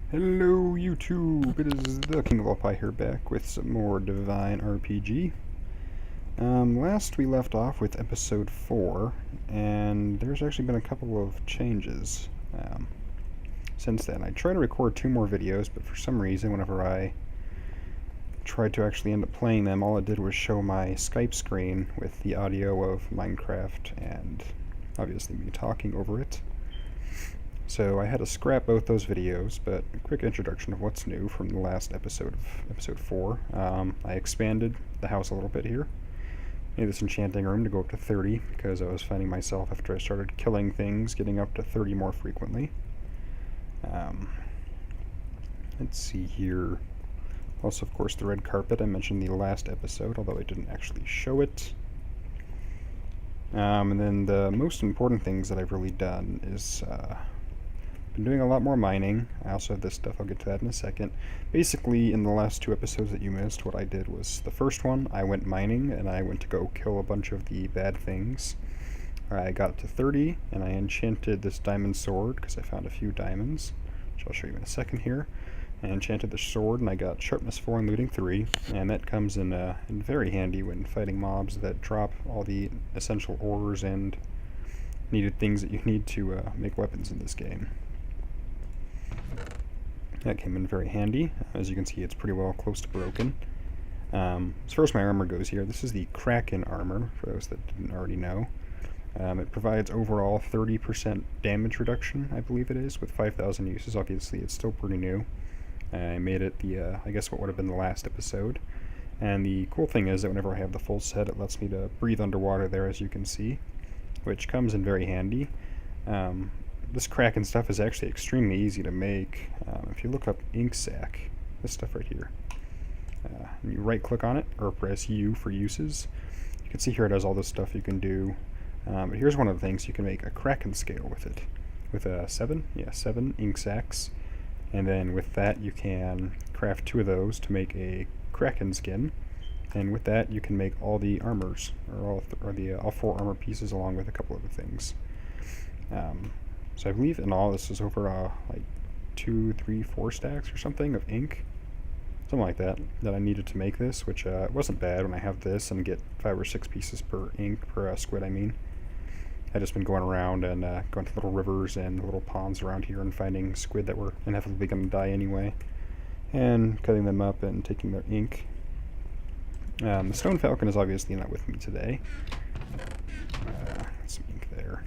Hello YouTube, it is the King of All Pie here, back with some more Divine RPG. Last we left off with episode 4, and there's actually been a couple of changes since then. I tried to record 2 more videos, but for some reason whenever I tried to actually end up playing them, all it did was show my Skype screen with the audio of Minecraft and obviously me talking over it. So I had to scrap both those videos, but a quick introduction of what's new from the last episode of episode 4. I expanded the house a little bit here. Made this enchanting room to go up to 30, because I was finding myself, after I started killing things, getting up to 30 more frequently. Let's see here. Also, of course, the red carpet I mentioned in the last episode, although I didn't actually show it. And then the most important things that I've really done is been doing a lot more mining. I also have this stuff, I'll get to that in a second. Basically, in the last 2 episodes that you missed, what I did was, the first one, I went mining, and I went to go kill a bunch of the bad things. I got up to 30, and I enchanted this diamond sword, because I found a few diamonds, which I'll show you in a second here. I enchanted the sword, and I got sharpness 4 and looting 3, and that comes in very handy when fighting mobs that drop all the essential ores and needed things that you need to make weapons in this game. That came in very handy. As you can see, it's pretty well close to broken. As far as my armor goes here, this is the Kraken armor, for those that didn't already know. It provides overall 30% damage reduction, I believe it is, with 5,000 uses. Obviously, it's still pretty new. I made it I guess what would have been the last episode. And the cool thing is that whenever I have the full set, it lets me to breathe underwater there, as you can see, which comes in very handy. This Kraken stuff is actually extremely easy to make. If you look up ink sac, this stuff right here, and you right click on it, or press U for uses, you can see here it has all this stuff you can do. But here's one of the things: you can make a Kraken scale with it, with 7 ink sacs, and then with that you can craft 2 of those to make a Kraken skin, and with that you can make all the armors, or all 4 armor pieces, along with a couple other things. So I believe in all this is over like 2, 3, 4 stacks or something of ink, something like that, that I needed to make this, which it wasn't bad when I have this and get 5 or 6 pieces per squid, I mean. I've just been going around and going to little rivers and little ponds around here and finding squid that were inevitably going to die anyway, and cutting them up and taking their ink. The stone falcon is obviously not with me today. Some ink there.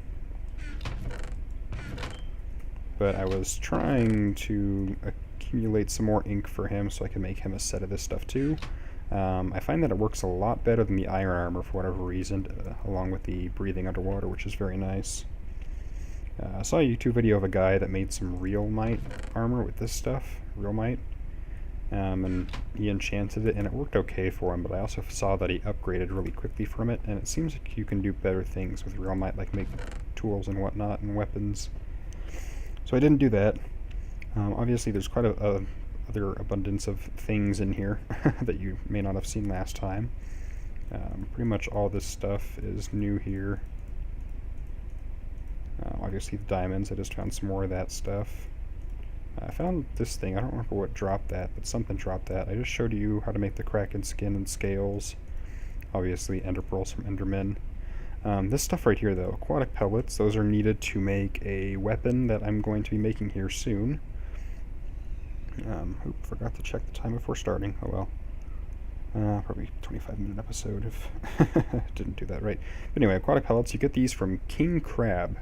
But I was trying to accumulate some more ink for him so I can make him a set of this stuff too. I find that it works a lot better than the iron armor for whatever reason, along with the breathing underwater, which is very nice. I saw a YouTube video of a guy that made some real might armor with this stuff, real might, and he enchanted it, and it worked okay for him, but I also saw that he upgraded really quickly from it, and it seems like you can do better things with real might, like make tools and whatnot, and weapons. So I didn't do that. Obviously there's quite a other abundance of things in here that you may not have seen last time. Pretty much all this stuff is new here. Obviously the diamonds, I just found some more of that stuff. I found this thing, I don't remember what dropped that, but something dropped that. I just showed you how to make the Kraken skin and scales. Obviously ender pearls from Endermen. This stuff right here though, aquatic pellets, those are needed to make a weapon that I'm going to be making here soon. Forgot to check the time before starting, oh well. Probably 25-minute episode if I didn't do that right. But anyway, aquatic pellets, you get these from King Crab.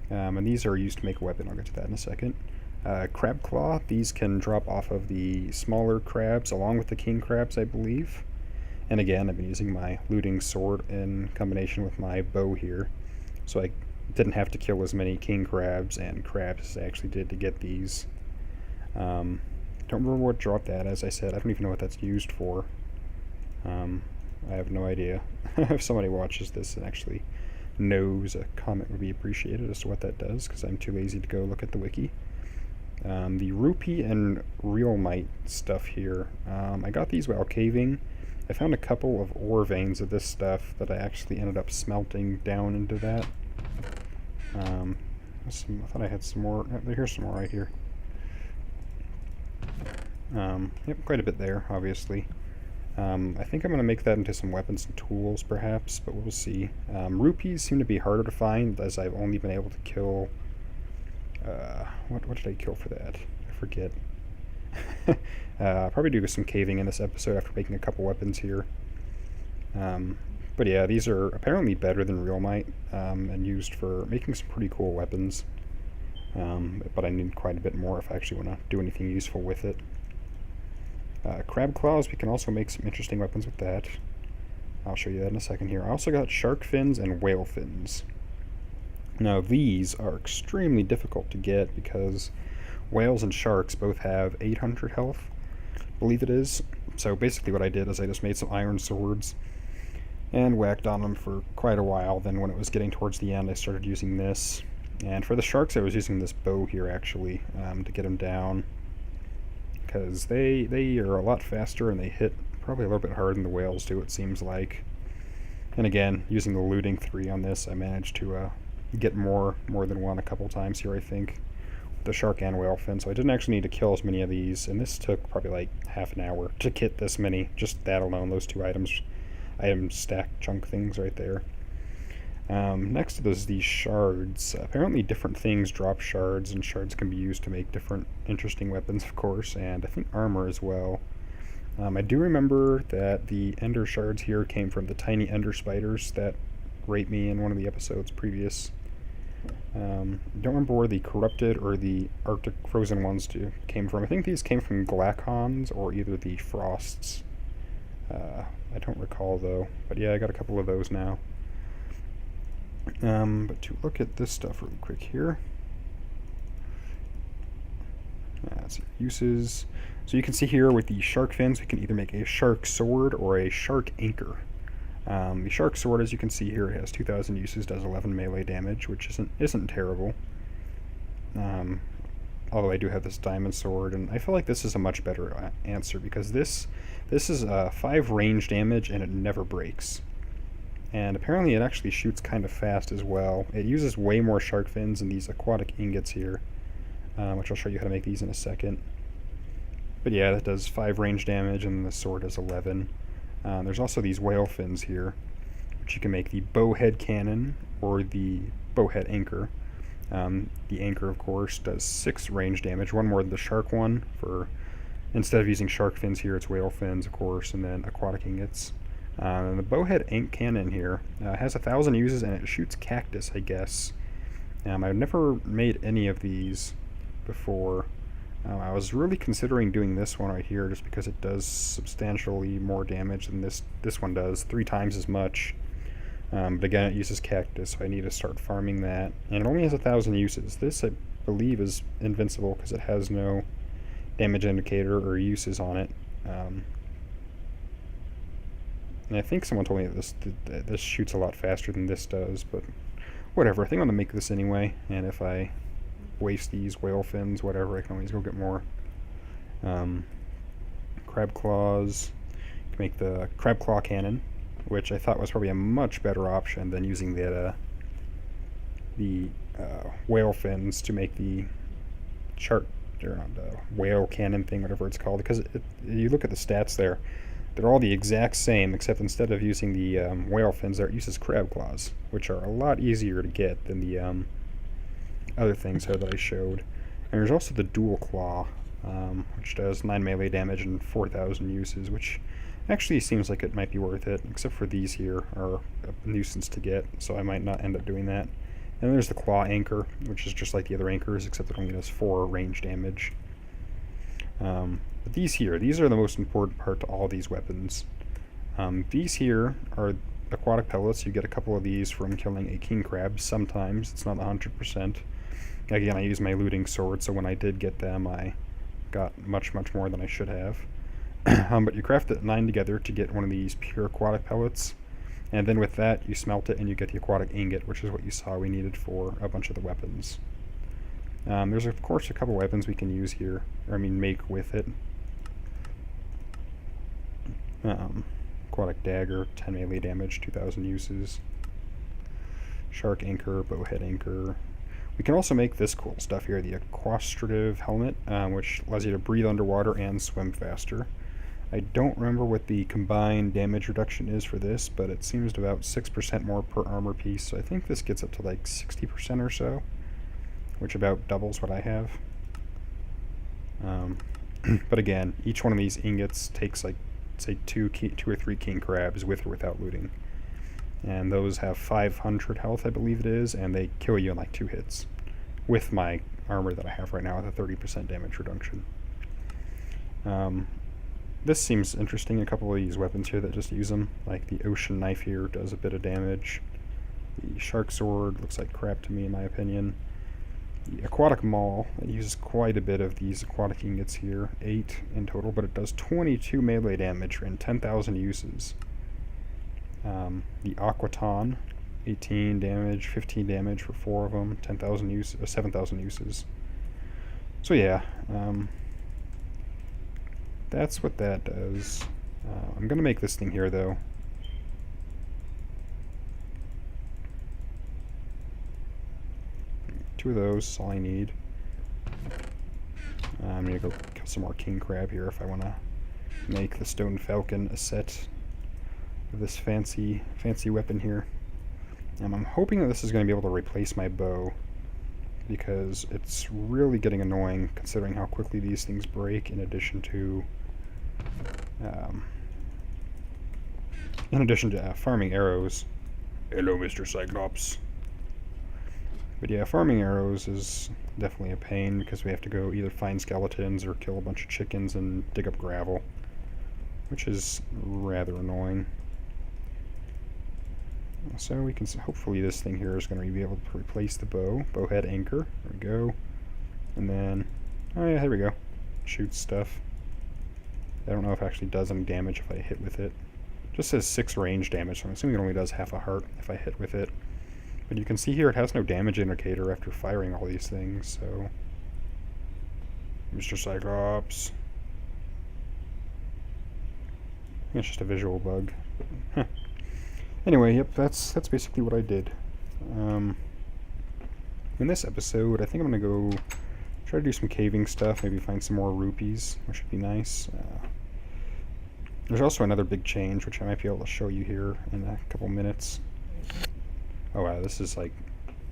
And these are used to make a weapon, I'll get to that in a second. Crab claw, these can drop off of the smaller crabs along with the king crabs, I believe. And again, I've been using my looting sword in combination with my bow here, so I didn't have to kill as many king crabs and crabs as I actually did to get these. Don't remember what dropped that, as I said. I don't even know what that's used for. I have no idea. If somebody watches this and actually knows, a comment would be appreciated as to what that does, because I'm too lazy to go look at the wiki. The rupee and real might stuff here, I got these while caving. I found a couple of ore veins of this stuff that I actually ended up smelting down into that. I thought I had some more. Here's some more right here. Yep, quite a bit there, obviously. I think I'm going to make that into some weapons and tools, perhaps, but we'll see. Rupees seem to be harder to find, as I've only been able to kill... what did I kill for that? I forget. Probably do some caving in this episode after making a couple weapons here. But yeah, these are apparently better than real might, and used for making some pretty cool weapons. But I need quite a bit more if I actually want to do anything useful with it. Crab claws, we can also make some interesting weapons with that. I'll show you that in a second here. I also got shark fins and whale fins. Now these are extremely difficult to get because whales and sharks both have 800 health, I believe it is. So basically what I did is I just made some iron swords and whacked on them for quite a while. Then when it was getting towards the end, I started using this. And for the sharks, I was using this bow here actually to get them down, because they are a lot faster and they hit probably a little bit harder than the whales do, it seems like. And again, using the looting 3 on this, I managed to get more than one a couple times here, I think, with the shark and whale fin. So I didn't actually need to kill as many of these, and this took probably like half an hour to get this many. Just that alone, those 2 item stack chunk things right there. Next to those, these shards. Apparently different things drop shards, and shards can be used to make different interesting weapons, of course, and I think armor as well. I do remember that the ender shards here came from the tiny ender spiders that raped me in one of the episodes previous. Don't remember where the corrupted or the arctic frozen ones came from. I think these came from Glacons or either the frosts. I don't recall though, but yeah, I got a couple of those now. But to look at this stuff really quick here. Let's see, uses. So you can see here with the shark fins, we can either make a shark sword or a shark anchor. The shark sword, as you can see here, has 2,000 uses, does 11 melee damage, which isn't terrible. Although I do have this diamond sword, and I feel like this is a much better answer, because this is 5 range damage and it never breaks. And apparently it actually shoots kind of fast as well. It uses way more shark fins and these aquatic ingots here, which I'll show you how to make these in a second. But yeah, that does 5 range damage, and the sword does 11. There's also these whale fins here, which you can make the bowhead cannon or the bowhead anchor. The anchor, of course, does 6 range damage, one more than the shark one. Instead of using shark fins here, it's whale fins, of course, and then aquatic ingots. The bowhead cannon here has 1,000 uses, and it shoots cactus, I guess. I've never made any of these before. I was really considering doing this one right here just because it does substantially more damage than this one does, 3 times as much. But again, it uses cactus, so I need to start farming that. And it only has 1,000 uses. This, I believe, is invincible because it has no damage indicator or uses on it. And I think someone told me that this shoots a lot faster than this does, but whatever. I think I'm going to make this anyway, and if I waste these whale fins, whatever, I can always go get more. Crab claws. You can make the crab claw cannon, which I thought was probably a much better option than using the whale fins to make the whale cannon thing, whatever it's called, because you look at the stats there. They're all the exact same, except instead of using the whale fins there, it uses crab claws, which are a lot easier to get than the other things here that I showed. And there's also the dual claw, which does 9 melee damage and 4,000 uses, which actually seems like it might be worth it, except for these here are a nuisance to get, so I might not end up doing that. And there's the claw anchor, which is just like the other anchors, except it only does 4 range damage. But these are the most important part to all these weapons. These here are aquatic pellets. You get a couple of these from killing a king crab sometimes. It's not 100%. Again, I use my looting sword, so when I did get them, I got much more than I should have. But you craft the 9 together to get one of these pure aquatic pellets, and then with that you smelt it and you get the aquatic ingot, which is what you saw we needed for a bunch of the weapons. There's of course a couple weapons we can use here, make with it. Aquatic dagger, 10 melee damage, 2,000 uses. Shark anchor, bowhead anchor. We can also make this cool stuff here, the Aquastrative Helmet, which allows you to breathe underwater and swim faster. I don't remember what the combined damage reduction is for this, but it seems to about 6% more per armor piece, so I think this gets up to like 60% or so, which about doubles what I have. But again, each one of these ingots takes like, say, two or three king crabs with or without looting. And those have 500 health, I believe it is, and they kill you in like 2 hits. With my armor that I have right now with a 30% damage reduction. This seems interesting, a couple of these weapons here that just use them. Like the ocean knife here does a bit of damage. The shark sword looks like crap to me in my opinion. The aquatic maul, it uses quite a bit of these aquatic ingots here, 8 in total, but it does 22 melee damage in 10,000 uses. The aquaton, 18 damage, 15 damage for 4 of them, 10,000 uses, 7,000 uses. So yeah, that's what that does. I'm gonna make this thing here though. Two of those is all I need. I'm gonna go kill some more king crab here if I want to make the stone falcon a set of this fancy weapon here. I'm hoping that this is going to be able to replace my bow, because it's really getting annoying considering how quickly these things break, in addition to farming arrows. Hello, Mr. Cyclops. But yeah, farming arrows is definitely a pain, because we have to go either find skeletons or kill a bunch of chickens and dig up gravel, which is rather annoying. So we can hopefully this thing here is going to be able to replace the bowhead anchor. There we go. And then, oh yeah, here we go. Shoots stuff. I don't know if it actually does any damage if I hit with it. Just says 6 range damage, so I'm assuming it only does half a heart if I hit with it. But you can see here it has no damage indicator after firing all these things, so... Mr. Cyclops. It's just a visual bug. Huh. Anyway, yep, that's basically what I did. In this episode, I think I'm going to go try to do some caving stuff, maybe find some more rupees, which would be nice. There's also another big change, which I might be able to show you here in a couple minutes. Oh wow, this is like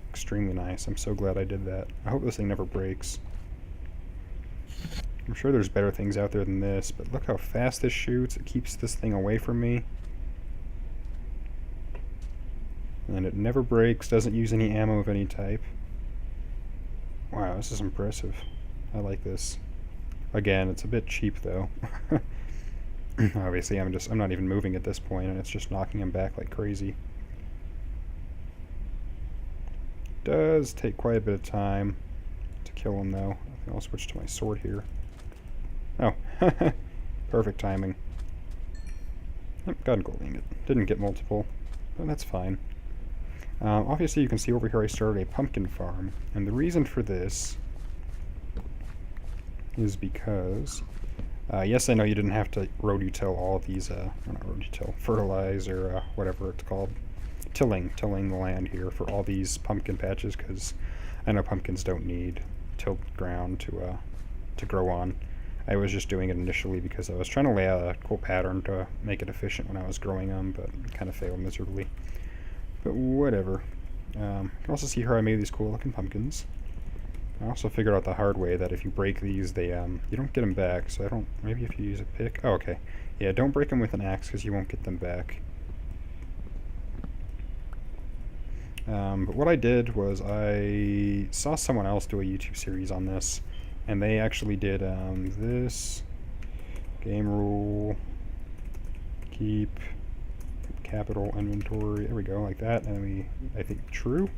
extremely nice. I'm so glad I did that. I hope this thing never breaks. I'm sure there's better things out there than this, but look how fast this shoots. It keeps this thing away from me. And it never breaks, doesn't use any ammo of any type. Wow, this is impressive. I like this. Again, it's a bit cheap though. Obviously, I'm not even moving at this point, and it's just knocking him back like crazy. Does take quite a bit of time to kill him though. I think I'll switch to my sword here. Oh, perfect timing. Yep, got a gold ingot. Didn't get multiple, but that's fine. Obviously, you can see over here I started a pumpkin farm, and the reason for this is because, yes, I know you didn't have to road-you-till all these, not road-you-till, fertilize or whatever it's called, tilling the land here for all these pumpkin patches, because I know pumpkins don't need tilled ground to grow on. I was just doing it initially because I was trying to lay out a cool pattern to make it efficient when I was growing them, but it kind of failed miserably. But whatever. You can also see here I made these cool looking pumpkins. I also figured out the hard way that if you break these, they you don't get them back. So I don't. Maybe if you use a pick. Oh, okay. Yeah, don't break them with an axe because you won't get them back. But what I did was I saw someone else do a YouTube series on this, and they actually did this game rule, keep capital inventory, there we go, like that, and I think true.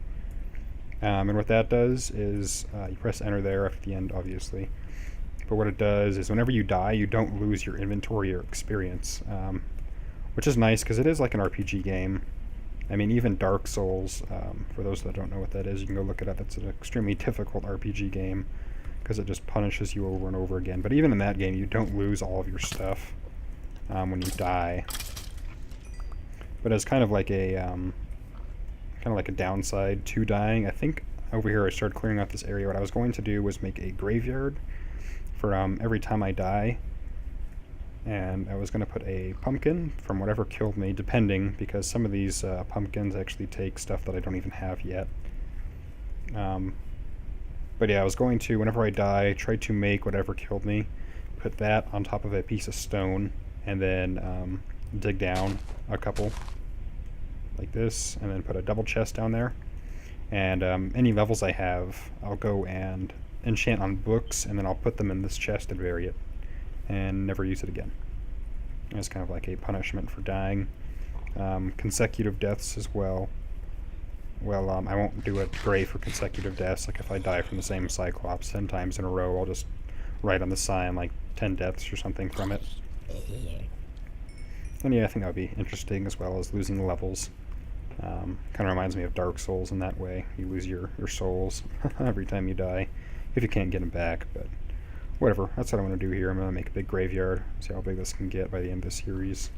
And what that does is you press enter there after the end, obviously. But what it does is whenever you die, you don't lose your inventory or experience, which is nice because it is like an RPG game. I mean, even Dark Souls, for those that don't know what that is, you can go look it up. It's an extremely difficult RPG game because it just punishes you over and over again. But even in that game, you don't lose all of your stuff when you die. But as kind of like a downside to dying, I think over here I started clearing out this area. What I was going to do was make a graveyard for every time I die, and I was going to put a pumpkin from whatever killed me, depending, because some of these pumpkins actually take stuff that I don't even have yet. But yeah, I was going to, whenever I die, try to make whatever killed me, put that on top of a piece of stone, and then dig down a couple, like this, and then put a double chest down there. And any levels I have, I'll go and enchant on books, and then I'll put them in this chest and bury it, and never use it again. It's kind of like a punishment for dying. Consecutive deaths as well. Well, I won't do a grave for consecutive deaths. Like if I die from the same Cyclops 10 times in a row, I'll just write on the sign like 10 deaths or something from it. And yeah, I think that would be interesting, as well as losing levels. Kind of reminds me of Dark Souls in that way. You lose your souls every time you die, if you can't get them back, but whatever. That's what I'm going to do here. I'm going to make a big graveyard, see how big this can get by the end of the series.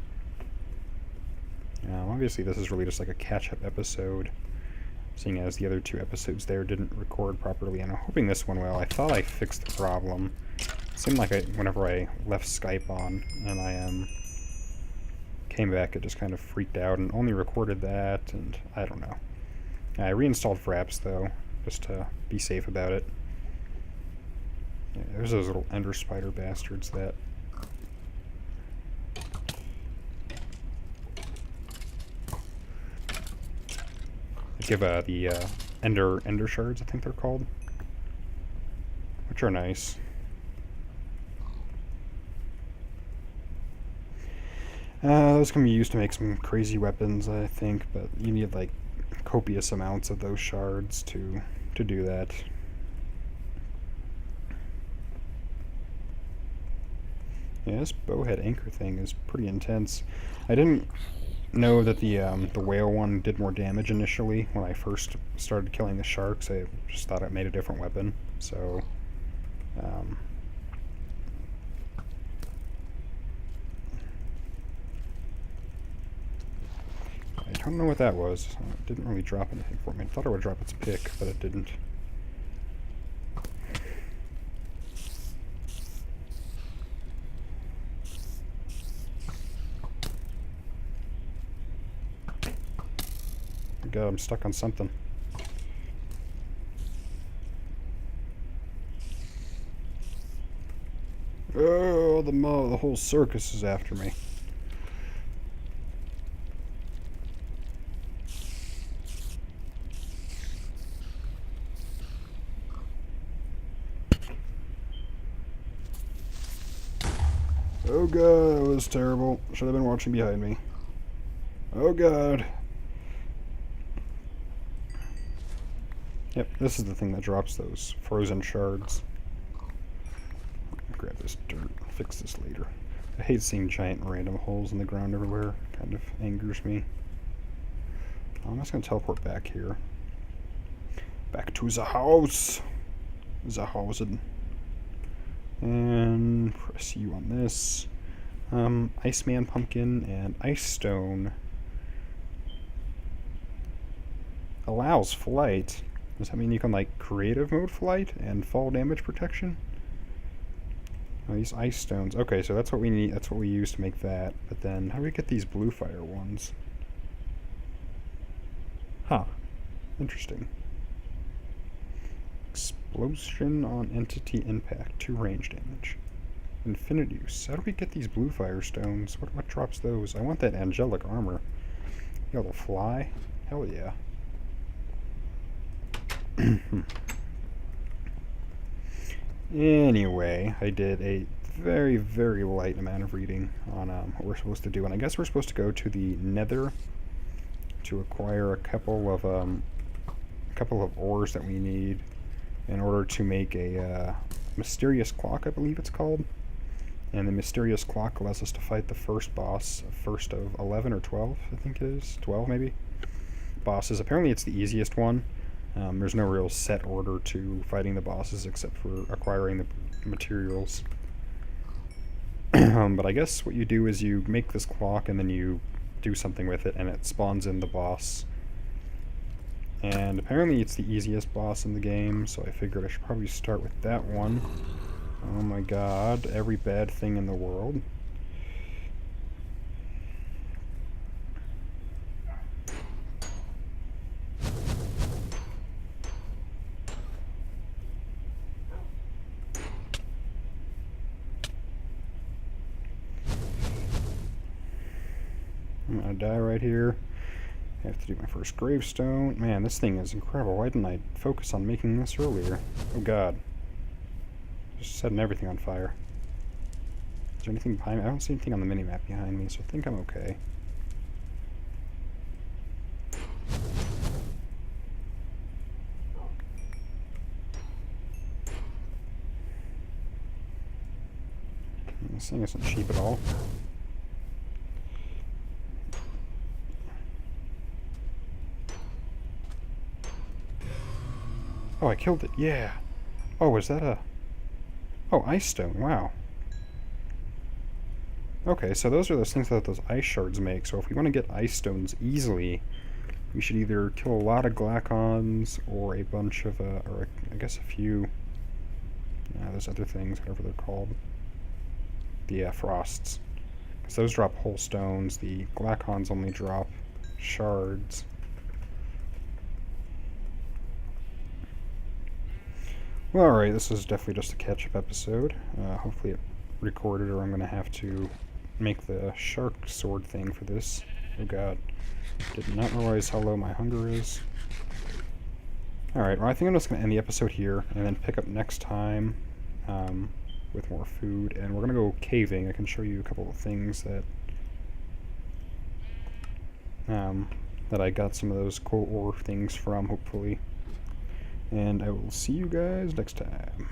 Obviously this is really just like a catch-up episode, seeing as the other 2 episodes there didn't record properly, and I'm hoping this one will. I thought I fixed the problem. It seemed like whenever I left Skype on and I came back, it just kind of freaked out and only recorded that, and I don't know. I reinstalled Fraps though, just to be safe about it. Yeah, there's those little ender spider bastards that... give the ender shards, I think they're called, which are nice. Those can be used to make some crazy weapons, I think, but you need like copious amounts of those shards to do that. Yeah, this bowhead anchor thing is pretty intense. I didn't know that the whale one did more damage initially when I first started killing the sharks. I just thought it made a different weapon, so I don't know what that was. It didn't really drop anything for me. I thought it would drop its pick, but it didn't. God, I'm stuck on something. Oh, the whole circus is after me. Oh god, that was terrible. Should have been watching behind me. Oh god. Yep, this is the thing that drops those frozen shards. Grab this dirt, fix this later. I hate seeing giant random holes in the ground everywhere. Kind of angers me. I'm just gonna teleport back here. Back to the house. The housen. And press U on this. Iceman Pumpkin and Ice Stone allows flight. Does that mean you can like creative mode flight and fall damage protection? Oh, these ice stones. Okay, so that's what we need. That's what we use to make that. But then how do we get these blue fire ones? Huh. Interesting. Explosion on entity impact, 2 range damage. Infinite use. How do we get these blue fire stones? What drops those? I want that angelic armor. You able to fly? Hell yeah. Anyway, I did a very, very light amount of reading on what we're supposed to do, and I guess we're supposed to go to the Nether to acquire a couple of ores that we need in order to make a mysterious clock, I believe it's called. And the mysterious clock allows us to fight the first boss, first of 11 or 12, I think it is, 12 maybe, bosses. Apparently it's the easiest one. There's no real set order to fighting the bosses except for acquiring the materials. But I guess what you do is you make this clock and then you do something with it and it spawns in the boss And apparently it's the easiest boss in the game, so I figured I should probably start with that one. Oh my god, every bad thing in the world. I'm gonna die right here. I have to do my first gravestone. Man, this thing is incredible. Why didn't I focus on making this earlier? Oh god. Just setting everything on fire. Is there anything behind me? I don't see anything on the minimap behind me, so I think I'm okay. This thing isn't cheap at all. Oh, I killed it. Yeah. Oh, is that a... Oh, ice stone. Wow. Okay, so those are those things that those ice shards make. So if we want to get ice stones easily, we should either kill a lot of Glacons or a bunch of, or I guess a few... those other things, whatever they're called. The frosts. Because those drop whole stones. The Glacons only drop shards. Well, alright, this is definitely just a catch-up episode. Hopefully it recorded, or I'm going to have to make the shark sword thing for this. Oh god. Did not realize how low my hunger is. Alright, well I think I'm just going to end the episode here, and then pick up next time with more food. And we're going to go caving. I can show you a couple of things that that I got some of those cool ore things from, hopefully. And I will see you guys next time.